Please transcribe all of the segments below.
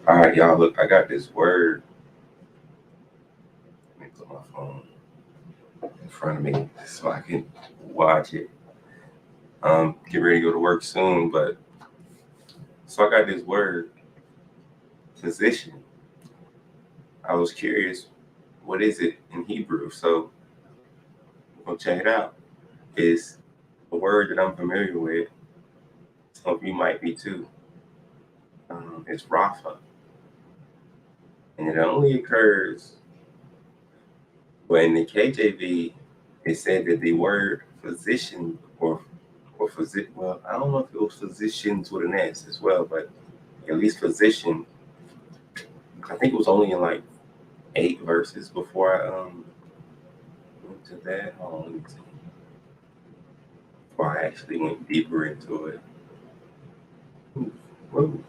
All right, y'all. Look, I got this word. Let me put my phone in front of me so I can watch it. Get ready to go to work soon, but so I got this word, physician. I was curious, what is it in Hebrew? So we'll check it out. It's a word that I'm familiar with. Some of you might be too. It's Rapha, and it only occurs when the KJV. It said that the word physician or physician. Well, I don't know if it was physicians with an S as well, but at least physician. I think it was only in like 8 verses before I went to that. Hold on, let me see. Before I actually went deeper into it. Move.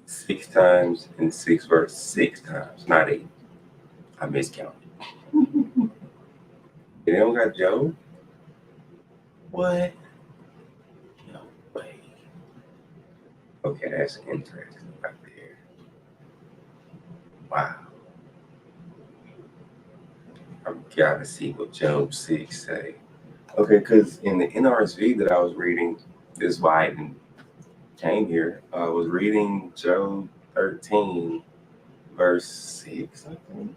6 times in 6 verses. 6 times, not 8. I miscounted. They don't got Joe? What? No way. Okay, that's interesting right there. Wow. I've got to see what Job 6 say. Okay, because in the NRSV that I was reading, this is why I even came here. I was reading Job 13, verse 6, I think,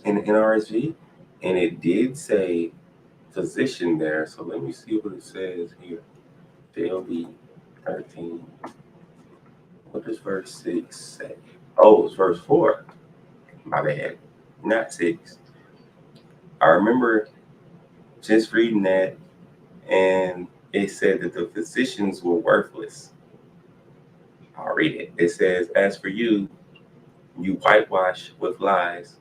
in the NRSV, and it did say physician there. So let me see what it says here. JLB 13. What does verse 6 say? Oh, it's verse 4. My bad. Not 6. I remember just reading that, and it said that the physicians were worthless. I'll read it. It says, "As for you, you whitewash with lies.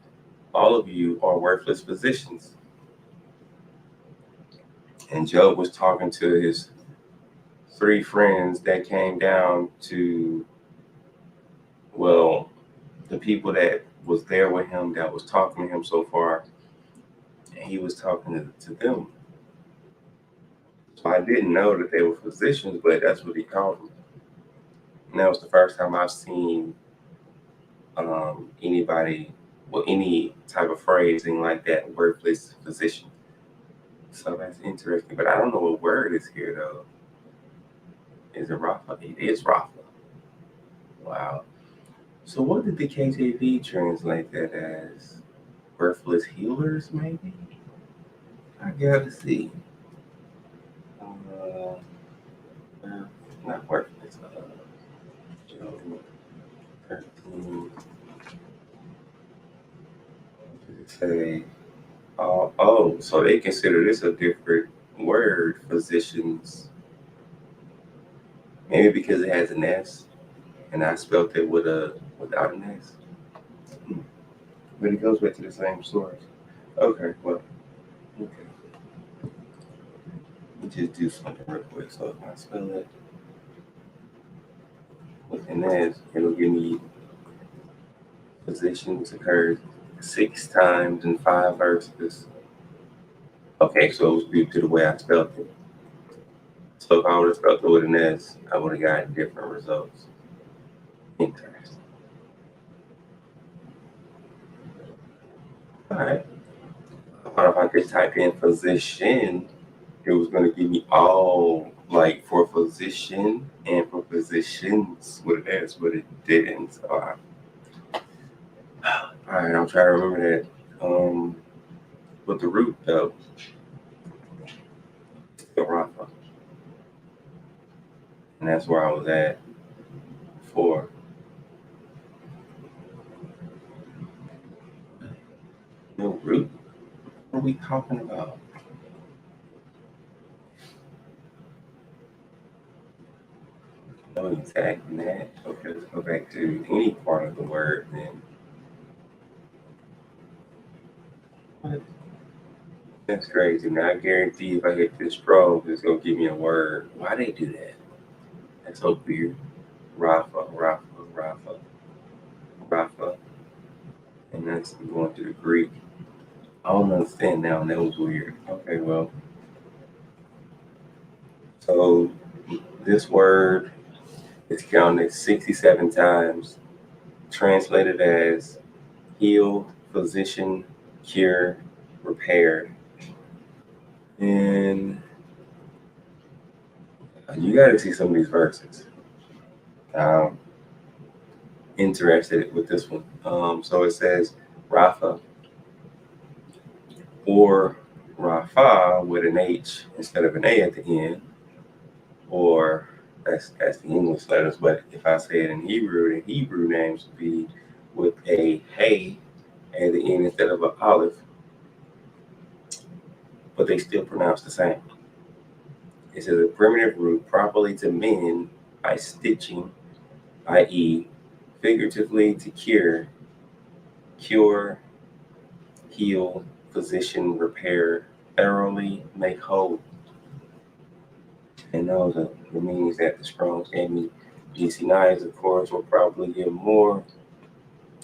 All of you are worthless physicians." And Job was talking to his 3 friends that came down to, well, the people that was there with him that was talking to him so far, and he was talking to them. So I didn't know that they were physicians, but that's what he called them. And that was the first time I've seen anybody, well, any type of phrasing like that, worthless physician. So that's interesting, but I don't know what word is here though. Is it Rafa? It is Rafa. Wow. So what did the KJV translate that as? Worthless healers, maybe? I gotta see. Uh, not worthless. Job 13. What did it say? Oh, so they consider this a different word, physicians. Maybe because it has an S, and I spelt it without an S. But it goes back to the same source. Okay, well, okay. Let me just do something real quick. So if I spell it with an S, it'll give me positions occurred 6 times in 5 verses. Okay, so it was due to the way I spelled it. So if I would have spelled it with an S, I would have gotten different results. Interesting. All right. I thought if I could type in physician, it was going to give me all like for physician and for physicians with an S, but it didn't. So all right, I'll try to remember that. With the root though, still Rafa, and that's where I was at before. No root. What are we talking about? No exact that. Okay, let's go back to any part of the word then. What? That's crazy. Now I guarantee if I hit this stroke, it's gonna give me a word. Why they do that? That's so weird. Rafa, Rafa, Rafa, Rafa. understand now, and that was weird. Okay, well, so this word is counted 67 times, translated as heal, physician, cure, repair. And you got to see some of these verses. Interested with this one. So it says Rapha or Rapha with an H instead of an A at the end, or that's the English letters. But if I say it in Hebrew, the Hebrew names would be with a hey at the end instead of an olive, but they still pronounce the same. It says a primitive root properly to mend by stitching, i.e., figuratively to cure, heal, physician, repair, thoroughly make whole. And those are the meanings that the Strong's gave me. GC Knives, of course, will probably give more.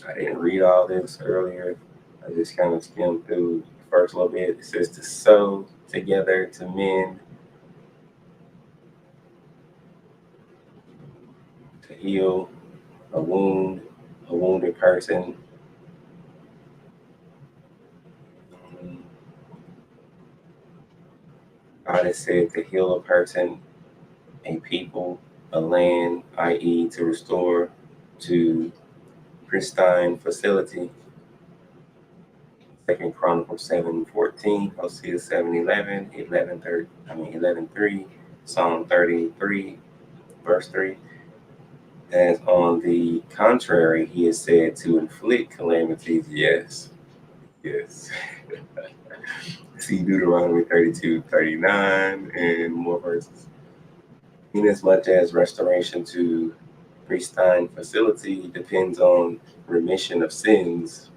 I didn't read all this earlier. I just kind of skimmed through the first little bit. It says to sew together, to mend, to heal a wound, a wounded person. God has said to heal a person, a people, a land, i.e., to restore to pristine facility. 2 Chronicles 7:14, Hosea 7:11, 11:3, Psalm 33, verse 3. As on the contrary, he is said to inflict calamities. Yes. See Deuteronomy 32:39 and more verses. Inasmuch as restoration to pristine facility depends on remission of sins.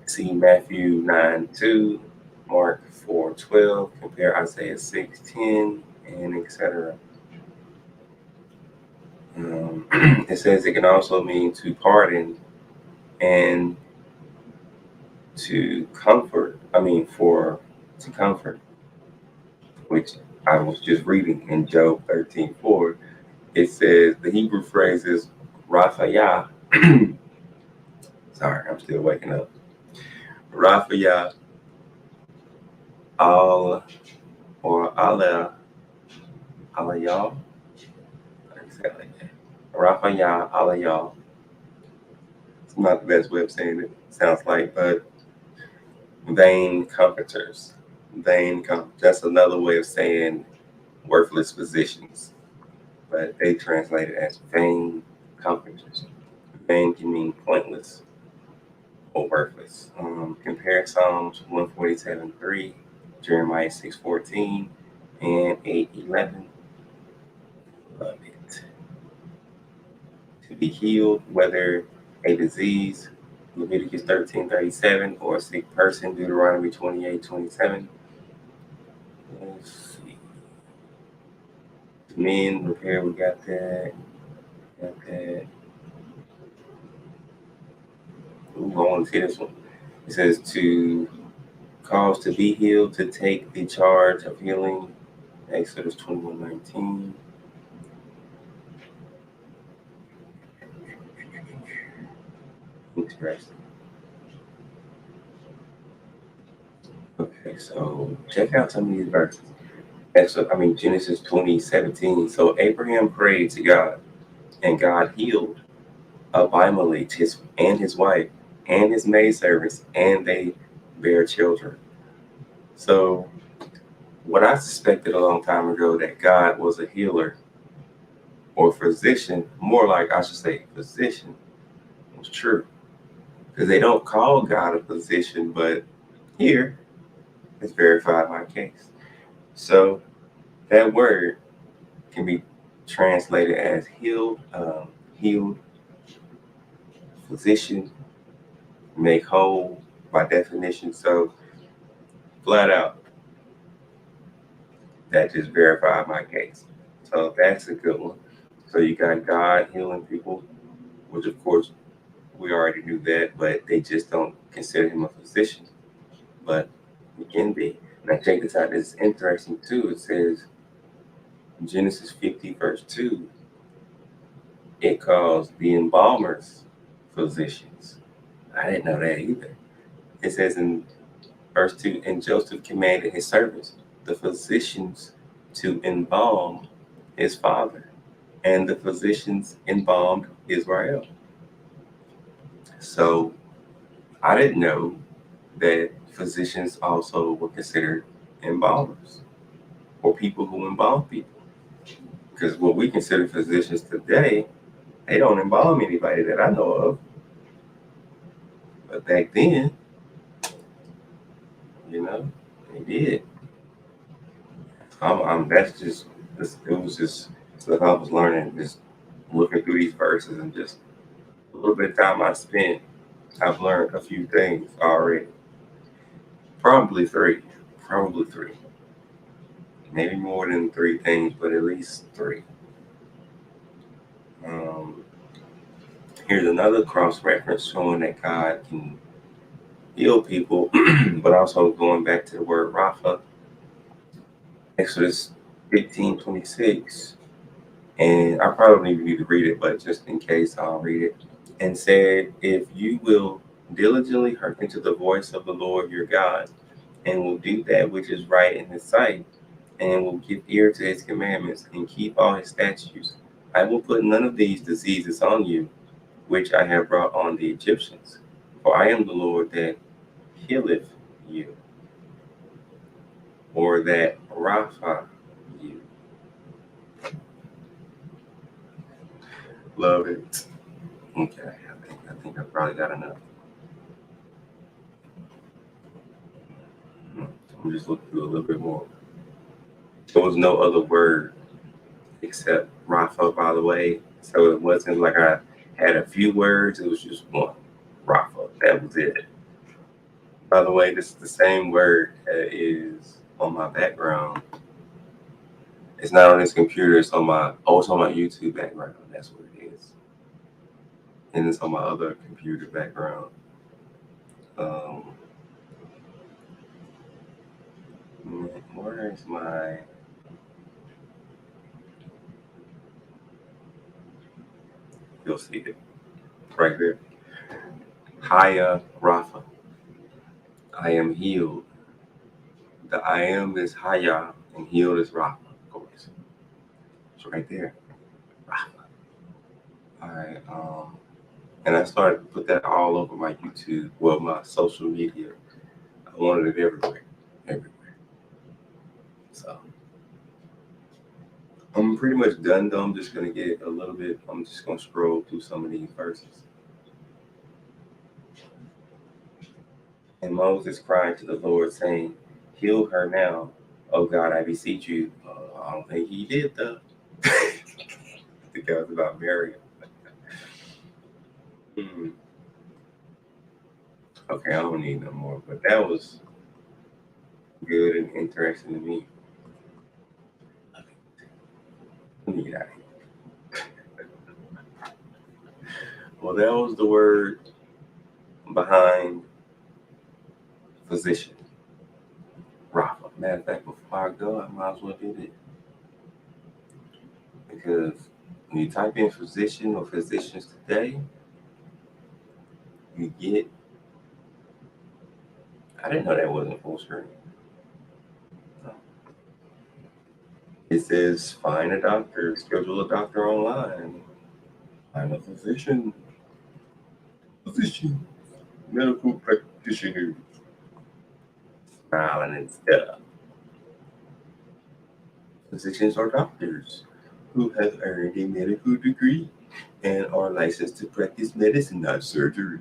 See Matthew 9:2, Mark 4:12, compare Isaiah 6:10, and etc. It says it can also mean to pardon and to comfort. To comfort, which I was just reading in Job 13:4. It says the Hebrew phrase is Raphayah. Sorry, I'm still waking up. Raphayah al or alayah. Exactly. Raphayah alayah. It's not the best way of saying it. Sounds like, but vain comforters. That's another way of saying worthless physicians, but they translate it as vain comforters. Vain can mean pointless or worthless. Compare Psalms 147:3, Jeremiah 6:14, and 8:11. Love it. To be healed, whether a disease, Leviticus 13:37, or a sick person, Deuteronomy 28:27. Let's see. Men, repair, we got that. Ooh, I want to see this one. It says to cause to be healed, to take the charge of healing, Exodus 21:19. Interesting. Okay, so check out some of these verses. Genesis 20:17. So Abraham prayed to God, and God healed Abimelech and his wife and his maidservants, and they bear children. So what I suspected a long time ago, that God was a healer or physician, more like I should say physician, was true. Because they don't call God a physician, but here it's verified my case. So that word can be translated as healed, physician, make whole by definition. So flat out, that just verified my case. So that's a good one. So you got God healing people, which of course We already knew that, but they just don't consider him a physician. But he can be. Now check this out. It's interesting too. It says Genesis 50 verse 2. It calls the embalmers physicians. I didn't know that either. It says in verse 2, and Joseph commanded his servants, the physicians, to embalm his father, and the physicians embalmed Israel. So I didn't know that physicians also were considered embalmers or people who embalm people. Because what we consider physicians today, they don't embalm anybody that I know of. But back then, they did. That's just, it was just stuff I was learning, just looking through these verses and just a little bit of time I spent, I've learned a few things already. Probably three. Maybe more than three things, but at least three. Here's another cross reference showing that God can heal people, but also going back to the word Rapha, Exodus 15:26. And I probably don't even need to read it, but just in case, I'll read it. And said, if you will diligently hearken to the voice of the Lord your God, and will do that which is right in his sight, and will give ear to his commandments, and keep all his statutes, I will put none of these diseases on you, which I have brought on the Egyptians. For I am the Lord that healeth you, or that Rapha you. Love it. Okay, I think I probably got enough. I'm just looking through a little bit more. There was no other word except Rapha, by the way. So it wasn't like I had a few words, it was just one. Rapha. That was it. By the way, this is the same word that is on my background. It's not on this computer, it's on my YouTube background. That's what it is. And it's on my other computer background. Where is my... You'll see it right there. Haya Rapha. I am healed. The I am is Haya and healed is Rapha, of course. It's right there. Rapha. All right. And I started to put that all over my YouTube, well, my social media. I wanted it everywhere. So I'm pretty much done though. I'm just gonna get a little bit. I'm just gonna scroll through some of these verses. And Moses cried to the Lord, saying, heal her now, oh God, I beseech you. I don't think he did though. I think that was about Miriam. Okay, I don't need no more, but that was good and interesting to me. Let me get out of here. Well, that was the word behind physician. Rapha. Matter of fact, before I go, I might as well do this. Because when you type in physician or physicians today, you get... I didn't know that wasn't full screen. It says find a doctor, schedule a doctor online, find a physician, medical practitioner, smiling and stuff. Physicians are doctors who have earned a medical degree and are licensed to practice medicine, not surgery.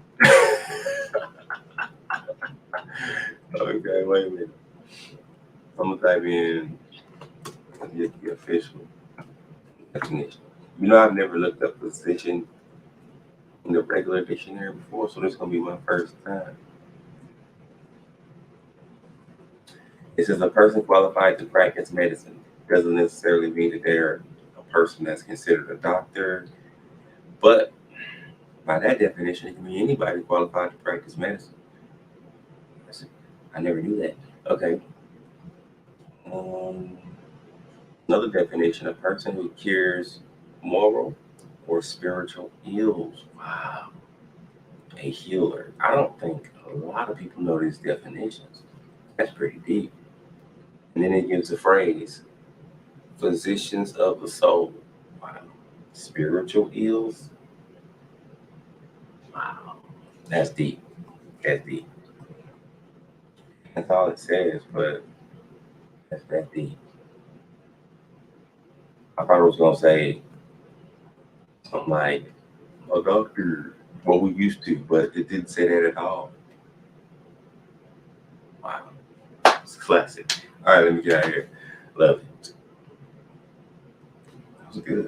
Okay, wait a minute. I'm gonna type in the official definition. I've never looked up physician in the regular dictionary before, so this is gonna be my first time. It says a person qualified to practice medicine. Doesn't necessarily mean that they're a person that's considered a doctor, but By that definition, it can be anybody qualified to practice medicine. I never knew that. Okay. Um, Another definition: a person who cures moral or spiritual ills. Wow. A healer. I don't think a lot of people know these definitions. That's pretty deep. And then it gives a phrase: physicians of the soul. Wow. Spiritual ills. Wow. That's deep. That's deep. That's all it says, but that's that deep. I thought it was gonna say something like a doctor, what we used to, but it didn't say that at all. Wow. It's classic. All right, let me get out of here. Love it. That was good.